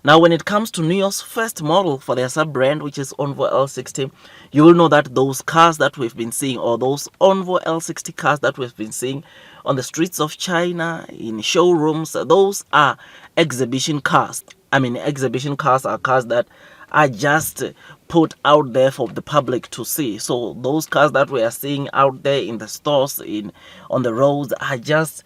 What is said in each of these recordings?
Now, when it comes to Nio's first model for their sub-brand, which is ONVO L60, you will know that those cars that we've been seeing, or those ONVO L60 cars that we've been seeing on the streets of China, in showrooms, those are exhibition cars. I mean, exhibition cars are cars that are just put out there for the public to see. So those cars that we are seeing out there in the stores, in on the roads, are just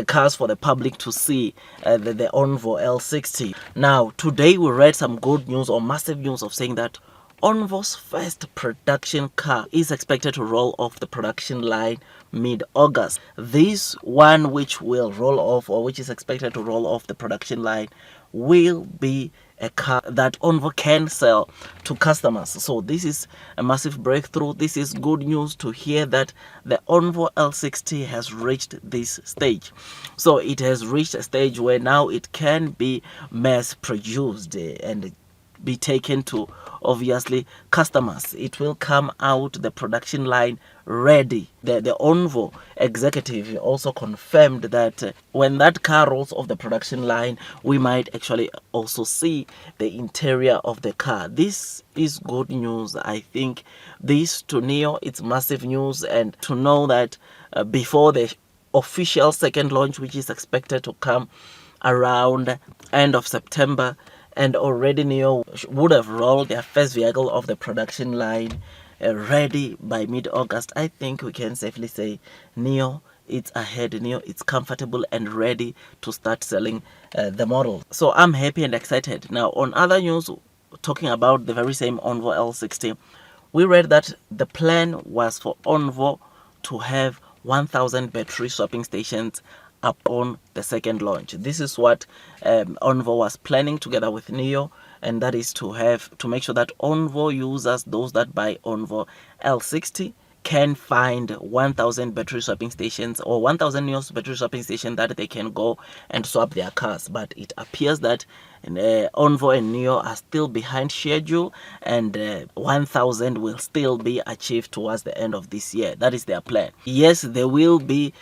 cars for the public to see. The ONVO L60. Now, today we read some good news, or massive news, of saying that ONVO's first production car is expected to roll off the production line mid-August. This one which will roll off, or which is expected to roll off the production line, will be a car that ONVO can sell to customers. So this is a massive breakthrough. This is good news to hear that the ONVO L60 has reached this stage. So it has reached a stage where now it can be mass produced and be taken to, obviously, customers. It will come out the production line ready. The ONVO executive also confirmed that when that car rolls off the production line, we might actually also see the interior of the car. This is good news. I think this, to Nio, it's massive news, and to know that before the official second launch, which is expected to come around end of September, and already Nio would have rolled their first vehicle off the production line ready by mid-August, I think we can safely say Nio, it's ahead. Nio, it's comfortable and ready to start selling the model. So I'm happy and excited. Now, on other news, talking about the very same ONVO L60, we read that the plan was for ONVO to have 1,000 battery swapping stations upon the second launch. This is what ONVO was planning together with Nio, and that is to make sure that ONVO users, those that buy ONVO L60, can find 1,000 battery swapping stations, or 1,000 Nio battery swapping stations that they can go and swap their cars. But it appears that ONVO and Nio are still behind schedule, and 1,000 will still be achieved towards the end of this year. That is their plan. Yes, there will be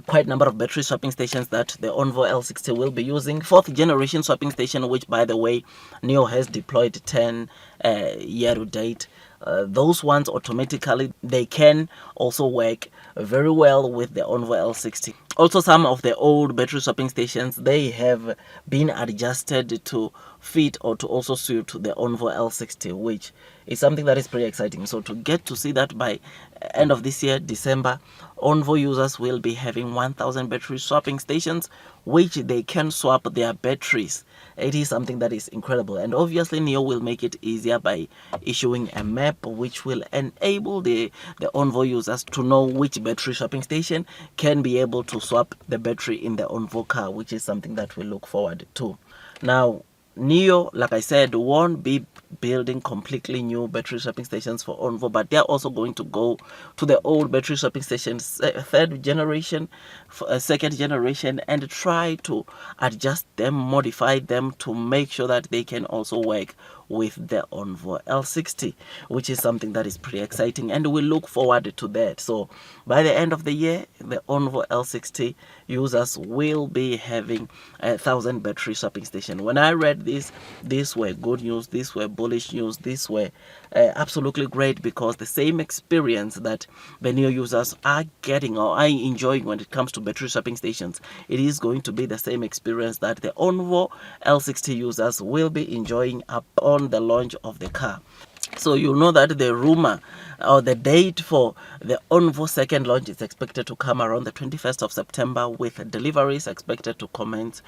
quite a number of battery swapping stations that the ONVO L60 will be using. Fourth generation swapping station, which, by the way, Nio has deployed 10 year to date. Those ones automatically, they can also work very well with the ONVO L60. Also, some of the old battery swapping stations, they have been adjusted to fit or to also suit the ONVO L60, which is something that is pretty exciting. So to get to see that by end of this year, December, ONVO users will be having 1,000 battery swapping stations, which they can swap their batteries. It is something that is incredible, and obviously Nio will make it easier by issuing a map which will enable the ONVO users to know which battery swapping station can be able to swap the battery in the ONVO car, which is something that we look forward to. Now, Nio, like I said, won't be building completely new battery swapping stations for ONVO, but they're also going to go to the old battery swapping stations, third generation, second generation, and try to adjust them, modify them to make sure that they can also work with the ONVO L60, which is something that is pretty exciting, and we look forward to that. So by the end of the year, the ONVO L60 users will be having 1,000 battery swapping stations. When I read this, these were good news, these were bullish news, these were absolutely great, because the same experience that the Nio users are getting or are enjoying when it comes to battery swapping stations, it is going to be the same experience that the ONVO L60 users will be enjoying upon the launch of the car. So you know that the rumor or the date for the ONVO second launch is expected to come around the 21st of September, with deliveries expected to commence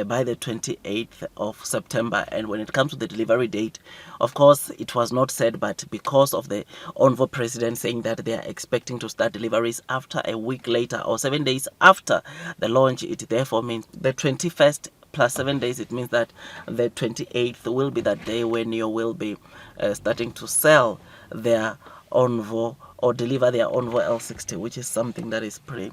by the 28th of September. And when it comes to the delivery date, of course, it was not said, but because of the ONVO president saying that they are expecting to start deliveries after a week later or 7 days after the launch, it therefore means the 21st plus 7 days. It means that the 28th will be that day when Nio will be starting to sell their ONVO or deliver their ONVO L60, which is something that is pretty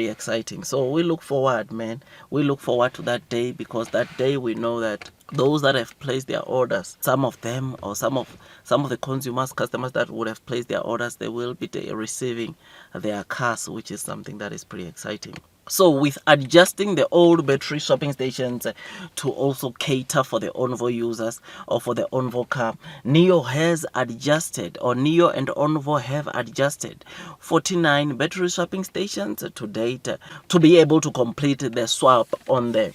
exciting. So we look forward, man. We look forward to that day, because that day we know that those that have placed their orders, some of them, or some of the customers that would have placed their orders, they will be receiving their cars, which is something that is pretty exciting. So with adjusting the old battery swapping stations to also cater for the ONVO users or for the ONVO car, Nio has adjusted, or Nio and ONVO have adjusted 49 battery swapping stations to date to be able to complete the swap on the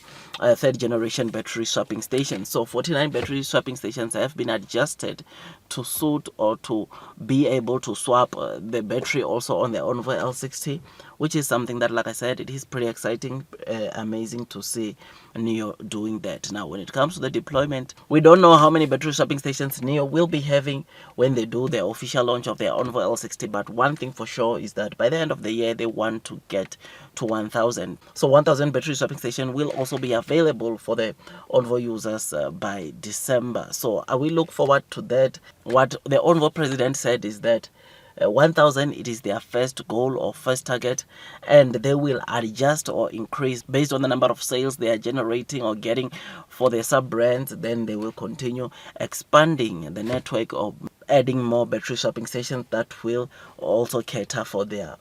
third generation battery swapping stations. So 49 battery swapping stations have been adjusted to suit or to be able to swap the battery also on the ONVO L60, which is something that, like I said, it is pretty exciting, amazing to see Nio doing that. Now, when it comes to the deployment, we don't know how many battery swapping stations Nio will be having when they do the official launch of their ONVO L60, but one thing for sure is that by the end of the year, they want to get to 1,000. So 1,000 battery swapping station will also be available for the ONVO users by December. So I will look forward to that. What the ONVO president said is that 1,000 it is their first goal or first target, and they will adjust or increase based on the number of sales they are generating or getting for their sub brands. Then they will continue expanding the network or adding more battery swapping stations that will also cater for their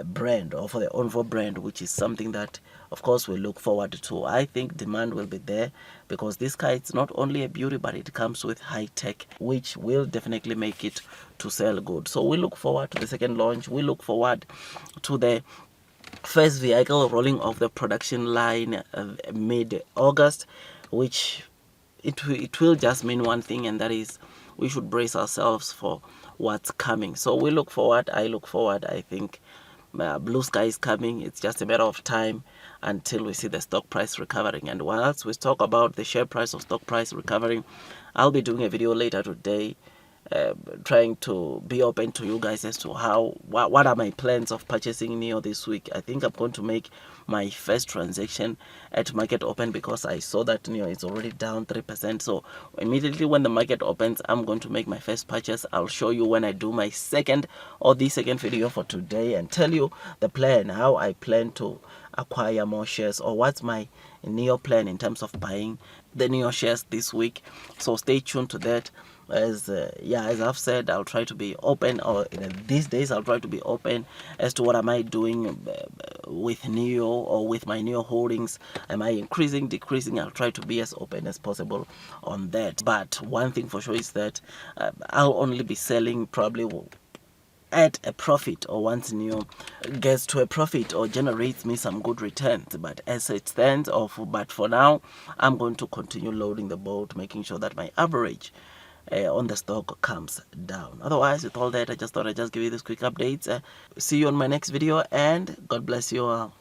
brand or for the ONVO brand, which is something that of course we look forward to. I think demand will be there because this car, it's not only a beauty, but it comes with high tech, which will definitely make it to sell good. So we look forward to the second launch. We look forward to the first vehicle rolling off the production line mid-August, which it will just mean one thing, and that is we should brace ourselves for what's coming. So we look forward. I look forward. I think blue sky is coming. It's just a matter of time until we see the stock price recovering. And whilst we talk about the share price or stock price recovering, I'll be doing a video later today trying to be open to you guys as to what are my plans of purchasing Nio this week. I think I'm going to make my first transaction at market open because I saw that Nio is already down 3%. So immediately when the market opens, I'm going to make my first purchase. I'll show you when I do my second or the second video for today and tell you the plan, how I plan to acquire more shares, or what's my Nio plan in terms of buying the Nio shares this week. So stay tuned to that. As I've said, I'll try to be open, or these days I'll try to be open as to what am I doing with Nio or with my Nio holdings. Am I increasing, decreasing? I'll try to be as open as possible on that. But one thing for sure is that I'll only be selling probably at a profit, or once Nio gets to a profit or generates me some good returns. But as it stands, but for now, I'm going to continue loading the boat, making sure that my average on the stock comes down. Otherwise, with all that, I just thought I'd just give you this quick updates. See you on my next video, and God bless you all.